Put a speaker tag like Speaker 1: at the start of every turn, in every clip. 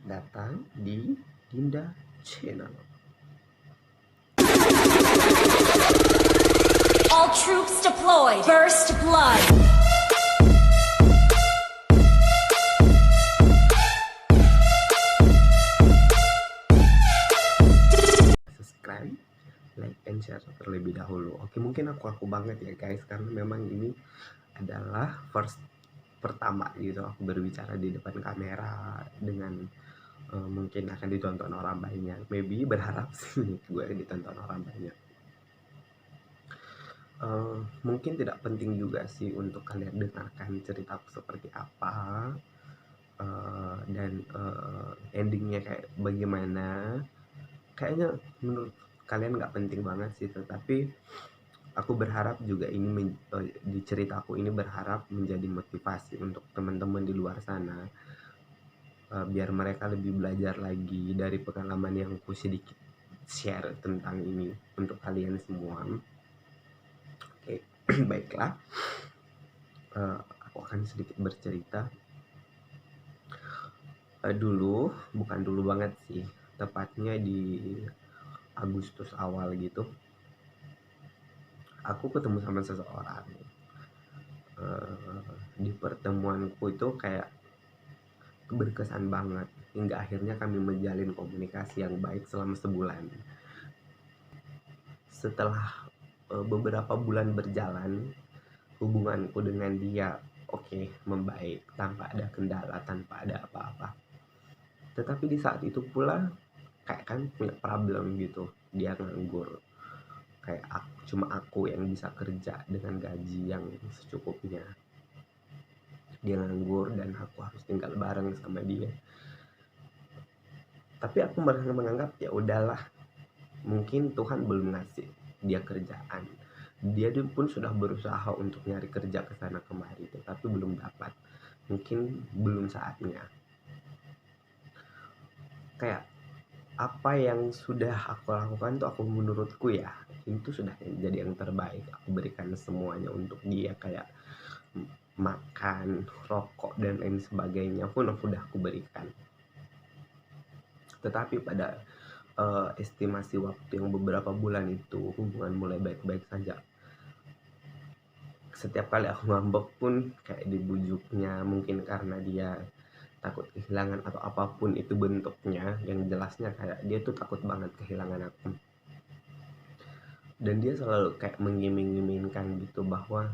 Speaker 1: datang di Dinda Channel.
Speaker 2: All troops deployed. First blood.
Speaker 1: Subscribe, like, and share terlebih dahulu. Oke, mungkin aku banget ya guys, karena memang ini adalah pertama gitu aku berbicara di depan kamera dengan mungkin akan ditonton orang banyak. Maybe berharap sih gue ditonton orang banyak. Mungkin tidak penting juga sih untuk kalian dengarkan ceritaku seperti apa dan endingnya kayak bagaimana. Kayaknya menurut kalian nggak penting banget sih, tetapi aku berharap juga ini di ceritaku ini berharap menjadi motivasi untuk teman-teman di luar sana, biar mereka lebih belajar lagi dari pengalaman yang aku sedikit share tentang ini untuk kalian semua. Oke, baiklah, aku akan sedikit bercerita. Bukan dulu banget sih, tepatnya di Agustus awal gitu, aku ketemu sama seseorang. Di pertemuanku itu kayak berkesan banget, hingga akhirnya kami menjalin komunikasi yang baik selama sebulan. Setelah beberapa bulan berjalan, hubunganku dengan dia membaik tanpa ada kendala, tanpa ada apa-apa. Tetapi di saat itu pula kayak kan punya problem gitu, dia nganggur. Kayak cuma aku yang bisa kerja dengan gaji yang secukupnya. Dia nganggur dan aku harus tinggal bareng sama dia. Tapi aku menganggap ya udahlah, mungkin Tuhan belum ngasih dia kerjaan. Dia pun sudah berusaha untuk nyari kerja ke sana kemari, tetapi belum dapat. Mungkin belum saatnya. Kayak apa yang sudah aku lakukan tuh, menurutku ya itu sudah jadi yang terbaik. Aku berikan semuanya untuk dia, kayak makan, rokok, dan lain sebagainya pun udah aku berikan. Tetapi pada estimasi waktu yang beberapa bulan itu, hubungan mulai baik-baik saja. Setiap kali aku ngambek pun kayak dibujuknya, mungkin karena dia takut kehilangan atau apapun itu bentuknya, yang jelasnya kayak dia tuh takut banget kehilangan aku. Dan dia selalu kayak mengiming-imingkan gitu bahwa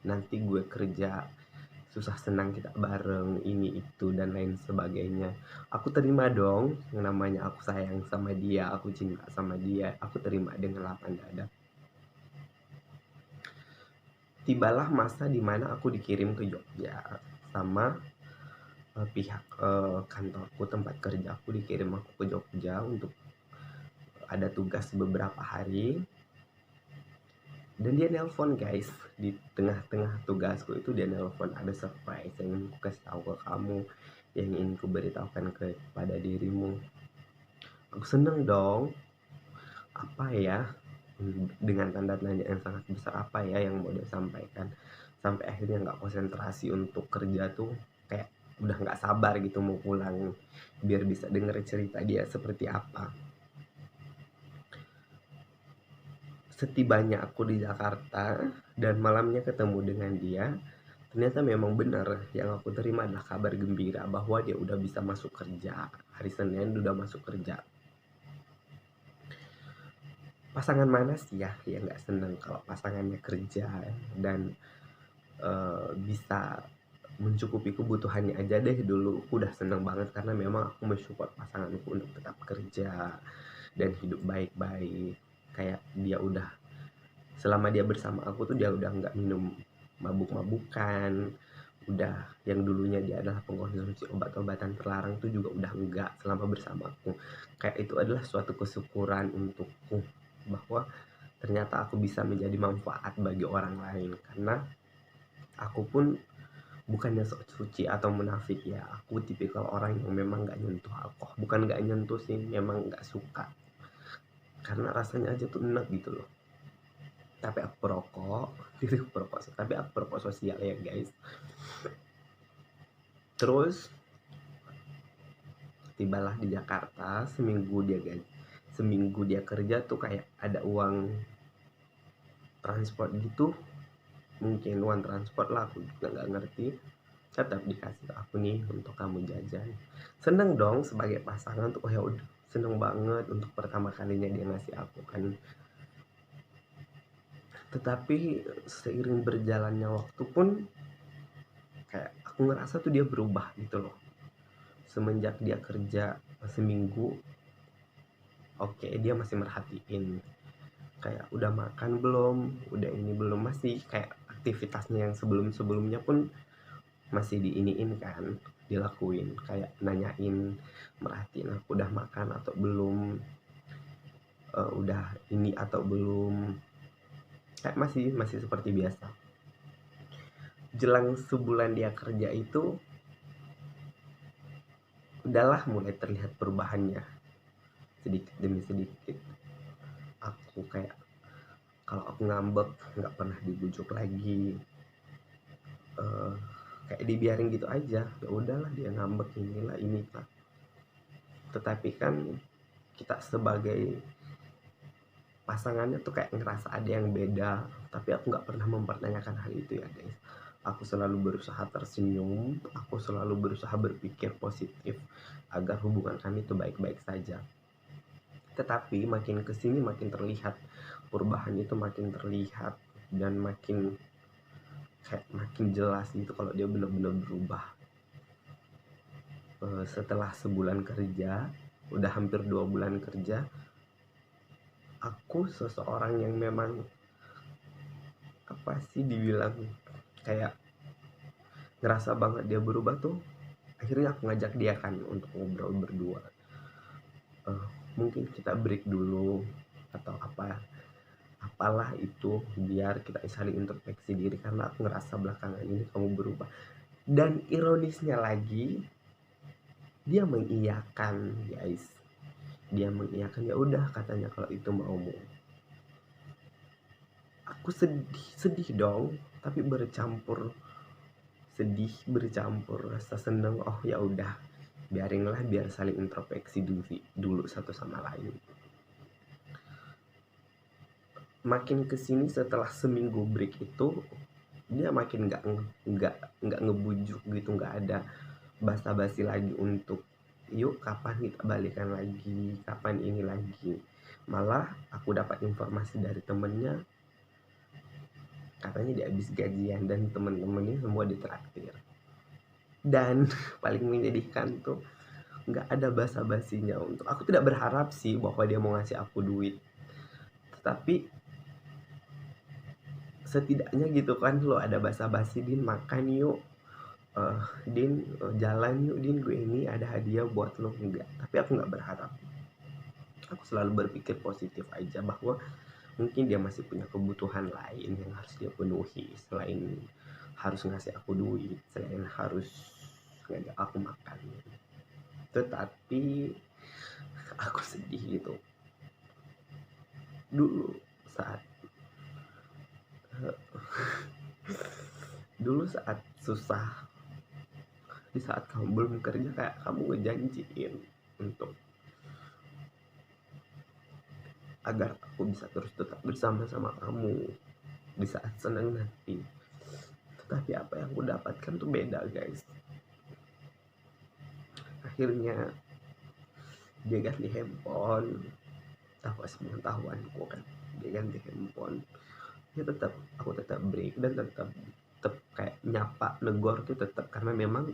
Speaker 1: nanti gue kerja, susah senang kita bareng, ini itu dan lain sebagainya. Aku terima dong, yang namanya aku sayang sama dia, aku cinta sama dia, aku terima dengan lapang dada. Tibalah masa dimana aku dikirim ke Jogja sama pihak kantorku, tempat kerja aku, dikirim aku ke Jogja untuk ada tugas beberapa hari. Dan dia nelpon guys, di tengah-tengah tugasku itu dia nelpon, ada surprise yang ingin ku kasih tahu ke kamu, yang ingin ku beritahukan kepada dirimu. Aku seneng dong. Apa ya, dengan tanda tanya yang sangat besar, apa ya yang mau dia sampaikan. Sampai akhirnya gak konsentrasi untuk kerja tuh, kayak udah gak sabar gitu mau pulang biar bisa denger cerita dia seperti apa. Setibanya aku di Jakarta dan malamnya ketemu dengan dia, ternyata memang benar yang aku terima adalah kabar gembira bahwa dia udah bisa masuk kerja. Hari Senin udah masuk kerja. Pasangan mana sih ya yang gak seneng kalau pasangannya kerja dan bisa mencukupi kebutuhannya aja deh. Dulu aku udah seneng banget karena memang aku mensupport pasanganku untuk tetap kerja dan hidup baik-baik. Kayak dia udah, selama dia bersama aku tuh dia udah nggak minum mabuk-mabukan, udah yang dulunya dia adalah pengkonsumsi obat-obatan terlarang tuh juga udah enggak selama bersama aku. Kayak itu adalah suatu kesyukuran untukku bahwa ternyata aku bisa menjadi manfaat bagi orang lain, karena aku pun bukannya sok suci atau munafik ya, aku tipikal orang yang memang nggak nyentuh alkohol. Bukan nggak nyentuh sih, memang nggak suka karena rasanya aja tuh enak gitu loh. Tapi aku perokok, tapi aku perokok sosial ya guys. Terus tibalah di Jakarta, seminggu dia kerja tuh kayak ada uang transport gitu, mungkin uang transport lah, aku juga nggak ngerti. Tetap dikasih ke aku nih untuk kamu jajan. Seneng dong sebagai pasangan tuh, oh ya udah seneng banget untuk pertama kalinya dia ngasih aku kan. Tetapi seiring berjalannya waktu pun kayak aku ngerasa tuh dia berubah gitu loh. Semenjak dia kerja seminggu, oke, dia masih merhatiin kayak udah makan belum, udah ini belum, masih kayak aktivitasnya yang sebelumnya pun masih diiniin kan, dilakuin, kayak nanyain, merhatiin aku udah makan atau belum, udah ini atau belum, kayak masih seperti biasa. Jelang sebulan dia kerja itu udahlah mulai terlihat perubahannya sedikit demi sedikit. Aku kayak kalau aku ngambek nggak pernah dibujuk lagi, eh, kayak dibiarin gitu aja, ya udahlah dia ngambek inilah ini lah. Tetapi kan kita sebagai pasangannya tuh kayak ngerasa ada yang beda, tapi aku nggak pernah mempertanyakan hal itu ya guys. Aku selalu berusaha tersenyum, aku selalu berusaha berpikir positif agar hubungan kami itu baik-baik saja. Tetapi makin kesini makin terlihat perubahan itu, makin terlihat dan makin kayak makin jelas gitu kalau dia benar-benar berubah. Setelah sebulan kerja, udah hampir 2 bulan kerja, aku seseorang yang memang apa sih dibilang kayak ngerasa banget dia berubah tuh. Akhirnya aku ngajak dia kan untuk ngobrol berdua, mungkin kita break dulu atau apalah itu, biar kita saling introspeksi diri, karena aku ngerasa belakangan ini kamu berubah. Dan ironisnya lagi, dia mengiyakan guys, dia mengiyakan, ya udah katanya kalau itu maumu. Aku sedih dong, tapi bercampur sedih, bercampur rasa seneng. Oh ya udah, biarinlah, biar saling introspeksi dulu satu sama lain. Makin kesini setelah seminggu break itu, dia makin nggak ngebujuk gitu, nggak ada basa-basi lagi untuk yuk kapan kita balikan lagi, kapan ini lagi. Malah aku dapat informasi dari temennya, katanya dia habis gajian dan temen-temennya semua ditraktir. Dan paling menyedihkan tuh nggak ada basa-basinya. Untuk aku tidak berharap sih bahwa dia mau ngasih aku duit, tetapi setidaknya gitu kan, lo ada basa-basi, Din makan yuk, Din jalan yuk, Din gue ini ada hadiah buat lo. Enggak, tapi aku nggak berharap. Aku selalu berpikir positif aja bahwa mungkin dia masih punya kebutuhan lain yang harus dia penuhi, selain harus ngasih aku duit, selain harus ngajak aku makan. Tetapi aku sedih gitu. Dulu saat susah, di saat kamu belum kerja, kayak kamu ngejanjiin untuk agar aku bisa terus tetap bersama-sama kamu di saat senang nanti. Tetapi apa yang aku dapatkan tuh beda guys. Akhirnya dia ganti handphone, tahu sepengetahuanku kan, dia ganti handphone. Ya tetap, aku tetap break dan tetap kayak nyapa, negor tuh tetap, karena memang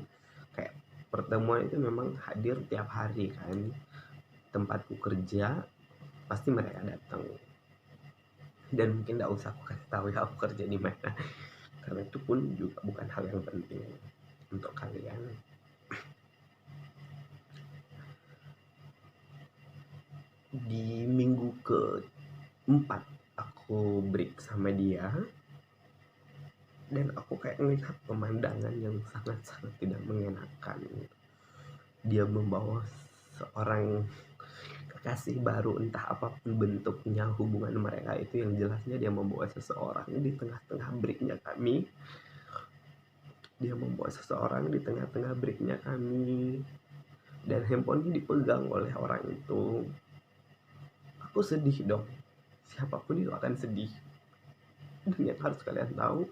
Speaker 1: kayak pertemuan itu memang hadir tiap hari kan, tempatku kerja pasti mereka datang. Dan mungkin gak usah aku kasih tahu ya aku kerja di mana, karena itu pun juga bukan hal yang penting untuk kalian. Di minggu ke-4 aku break sama dia, dan aku kayak melihat pemandangan yang sangat-sangat tidak mengenakan. Dia membawa seorang kekasih baru, entah apapun bentuknya hubungan mereka itu, yang jelasnya dia membawa seseorang di tengah-tengah breaknya kami. Dia membawa seseorang di tengah-tengah breaknya kami, dan handphonenya dipegang oleh orang itu, aku sedih dong. Siapapun itu akan sedih. Dan yang harus kalian tahu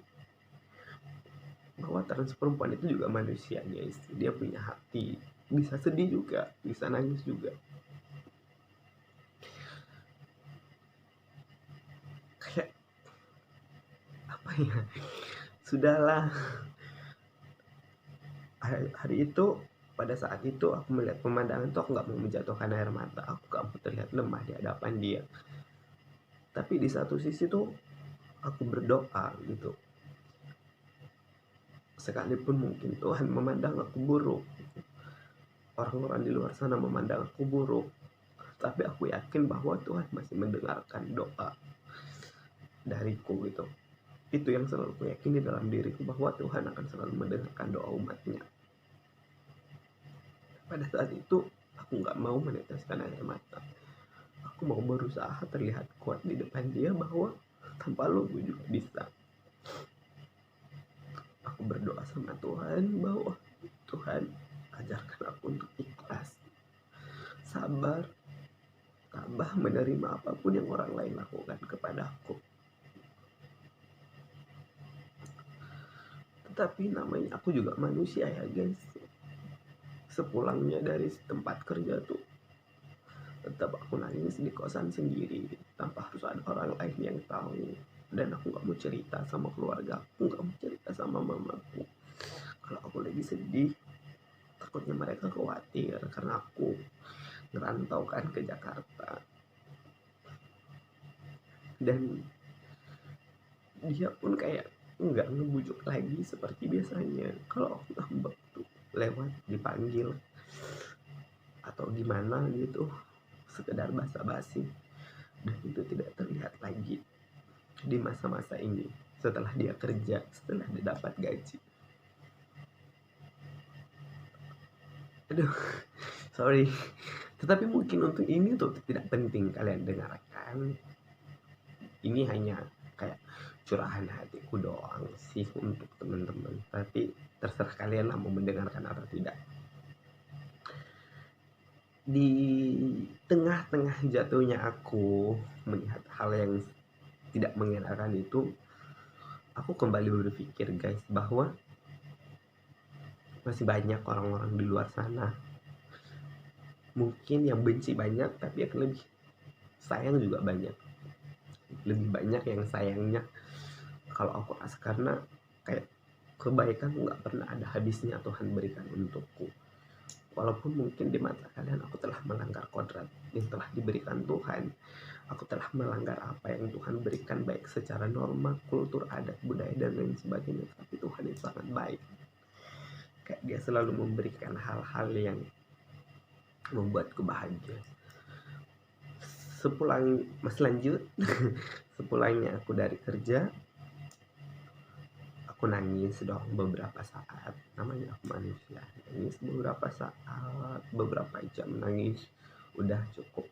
Speaker 1: bahwa trans perempuan itu juga manusia guys, dia punya hati, bisa sedih juga, bisa nangis juga. Kayak apa ya, sudahlah. Hari itu, pada saat itu aku melihat pemandangan itu, aku gak mau menjatuhkan air mata, aku gak mau terlihat lemah di hadapan dia. Tapi di satu sisi tuh aku berdoa gitu, sekalipun mungkin Tuhan memandang aku buruk, orang-orang di luar sana memandang aku buruk, tapi aku yakin bahwa Tuhan masih mendengarkan doa dariku gitu. Itu yang selalu aku yakini dalam diriku, bahwa Tuhan akan selalu mendengarkan doa umatnya. Pada saat itu aku gak mau meneteskan air mata, aku mau berusaha terlihat kuat di depan dia, bahwa tanpa lo gue juga bisa. Aku berdoa sama Tuhan bahwa Tuhan ajarkan aku untuk ikhlas, sabar, tabah menerima apapun yang orang lain lakukan kepadaku. Tetapi namanya aku juga manusia ya guys. Sepulangnya dari tempat kerja tuh, tetap aku nangis di kosan sendiri tanpa harus ada orang lain yang tahu. Dan aku gak mau cerita sama keluarga aku, gak mau cerita sama mamaku kalau aku lagi sedih. Takutnya mereka khawatir karena aku ngerantau kan ke Jakarta. Dan dia pun kayak nggak ngebujuk lagi seperti biasanya. Kalau aku ngambek tuh lewat dipanggil atau gimana gitu, sekedar basa-basi. Dan itu tidak terlihat lagi di masa-masa ini, setelah dia kerja, setelah dia dapat gaji. Aduh, sorry. Tetapi mungkin untuk ini tuh tidak penting kalian dengarkan. Ini hanya kayak curahan hatiku doang sih untuk teman-teman. Tapi terserah kalian lah mau mendengarkan atau tidak. Di tengah-tengah jatuhnya aku melihat hal yang tidak mengenakan itu, aku kembali berpikir guys, bahwa masih banyak orang-orang di luar sana. Mungkin yang benci banyak, tapi yang lebih sayang juga banyak. Lebih banyak yang sayangnya kalau aku rasa, karena kayak kebaikan gak pernah ada habisnya Tuhan berikan untukku. Walaupun mungkin di mata kalian aku telah melanggar kodrat yang telah diberikan Tuhan, aku telah melanggar apa yang Tuhan berikan, baik secara norma, kultur, adat, budaya, dan lain sebagainya. Tapi Tuhan itu sangat baik. Kayak dia selalu memberikan hal-hal yang membuatku bahagia. Sepulangnya aku dari kerja, aku nangis dong beberapa saat. Namanya aku manusia, nangis beberapa saat, beberapa jam nangis udah cukup.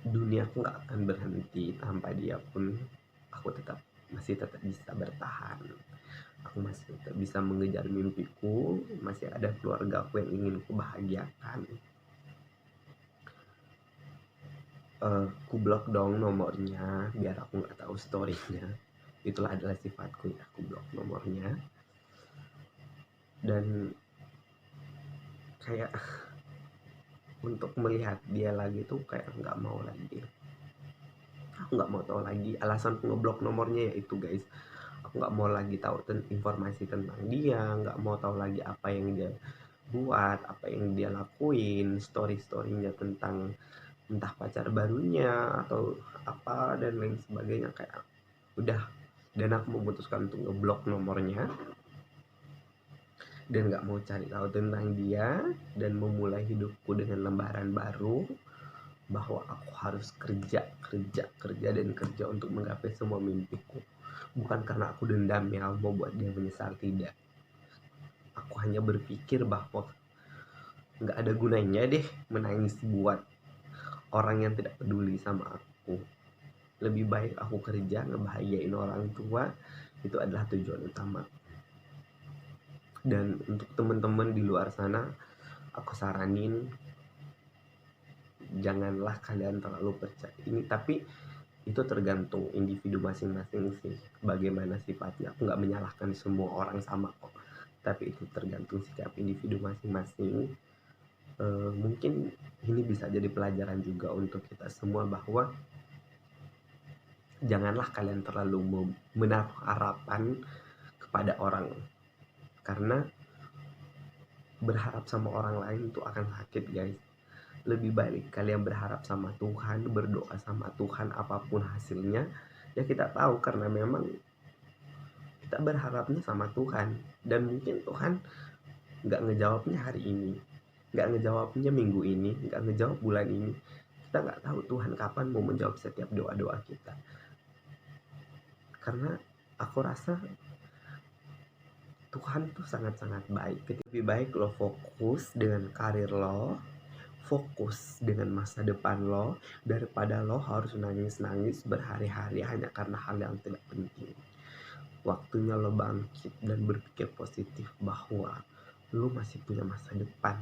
Speaker 1: Dunia aku gak akan berhenti tanpa dia pun. Aku masih tetap bisa bertahan. Aku masih tetap bisa mengejar mimpiku. Masih ada keluarga aku yang ingin ku bahagiakan. Ku blok dong nomornya biar aku gak tahu storynya. Itulah adalah sifatku ya, aku blok nomornya. Dan kayak untuk melihat dia lagi tuh kayak gak mau lagi. Aku gak mau tahu lagi alasan ngeblok nomornya, yaitu guys, aku gak mau lagi tahu informasi tentang dia, gak mau tahu lagi apa yang dia buat, apa yang dia lakuin, story-storynya tentang entah pacar barunya atau apa dan lain sebagainya. Kayak udah. Dan aku memutuskan untuk ngeblok nomornya dan gak mau cari tahu tentang dia, dan memulai hidupku dengan lembaran baru, bahwa aku harus kerja dan kerja untuk menggapai semua mimpiku. Bukan karena aku dendam ya, mau buat dia menyesal, tidak. Aku hanya berpikir bahwa gak ada gunanya deh menangis buat orang yang tidak peduli sama aku. Lebih baik aku kerja, ngebahagiain orang tua, itu adalah tujuan utama. Dan untuk teman-teman di luar sana, aku saranin janganlah kalian terlalu percaya ini, tapi itu tergantung individu masing-masing sih bagaimana sifatnya. Aku nggak menyalahkan semua orang sama kok, tapi itu tergantung sikap individu masing-masing. Mungkin ini bisa jadi pelajaran juga untuk kita semua bahwa janganlah kalian terlalu menaruh harapan kepada orang, karena berharap sama orang lain itu akan sakit guys. Lebih baik kalian berharap sama Tuhan, berdoa sama Tuhan, apapun hasilnya ya kita tahu, karena memang kita berharapnya sama Tuhan, dan mungkin Tuhan nggak ngejawabnya hari ini, nggak ngejawabnya minggu ini, nggak ngejawab bulan ini. Kita nggak tahu Tuhan kapan mau menjawab setiap doa-doa kita. Karena aku rasa Tuhan tuh sangat-sangat baik. Lebih baik lo fokus dengan karir lo, fokus dengan masa depan lo, daripada lo harus nangis-nangis berhari-hari hanya karena hal yang tidak penting. Waktunya lo bangkit dan berpikir positif bahwa lo masih punya masa depan,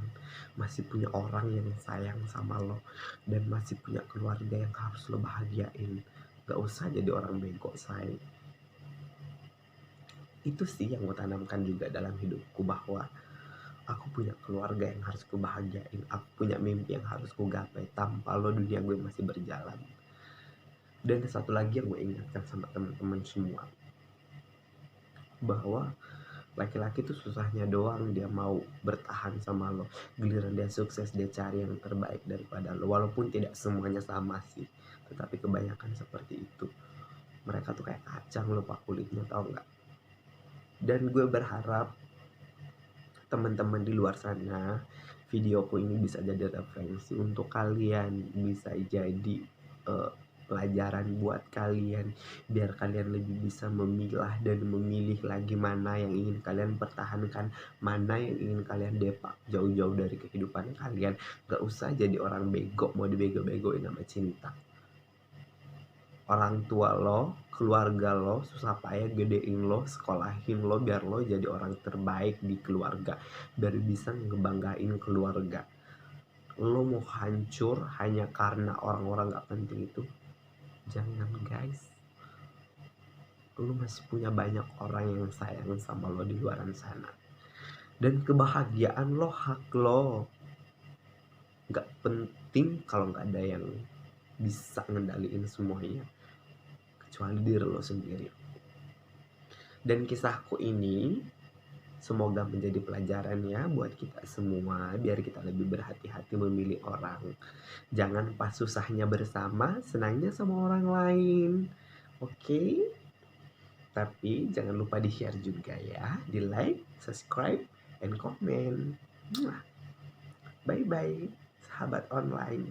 Speaker 1: masih punya orang yang sayang sama lo, dan masih punya keluarga yang harus lo bahagiain. Gak usah jadi orang bego, say. Itu sih yang gue tanamkan juga dalam hidupku, bahwa aku punya keluarga yang harus ku bahagiain, aku punya mimpi yang harus ku gapai. Tanpa lo dunia gue masih berjalan. Dan satu lagi yang gue ingatkan sama teman-teman semua, bahwa laki-laki tuh susahnya doang dia mau bertahan sama lo. Giliran dia sukses, dia cari yang terbaik daripada lo. Walaupun tidak semuanya sama sih, tetapi kebanyakan seperti itu. Mereka tuh kayak kacang lupa kulitnya, tau gak? Dan gue berharap teman-teman di luar sana, videoku ini bisa jadi referensi untuk kalian, bisa jadi pelajaran buat kalian, biar kalian lebih bisa memilah dan memilih lagi mana yang ingin kalian pertahankan, mana yang ingin kalian depak jauh-jauh dari kehidupan kalian. Gak usah jadi orang bego, mau dibego-begoin sama cinta. Orang tua lo, keluarga lo susah payah gedein lo, sekolahin lo biar lo jadi orang terbaik di keluarga, biar bisa ngebanggain keluarga. Lo mau hancur hanya karena orang-orang gak penting itu, jangan guys. Lo masih punya banyak orang yang sayang sama lo di luar sana, dan kebahagiaan lo hak lo. Gak penting kalau gak ada yang bisa ngendaliin semuanya kecuali diri lo sendiri. Dan kisahku ini semoga menjadi pelajaran ya buat kita semua, biar kita lebih berhati-hati memilih orang. Jangan pas susahnya bersama, senangnya sama orang lain. Oke? Tapi jangan lupa di-share juga ya, di-like, subscribe, and comment. Bye-bye, sahabat online.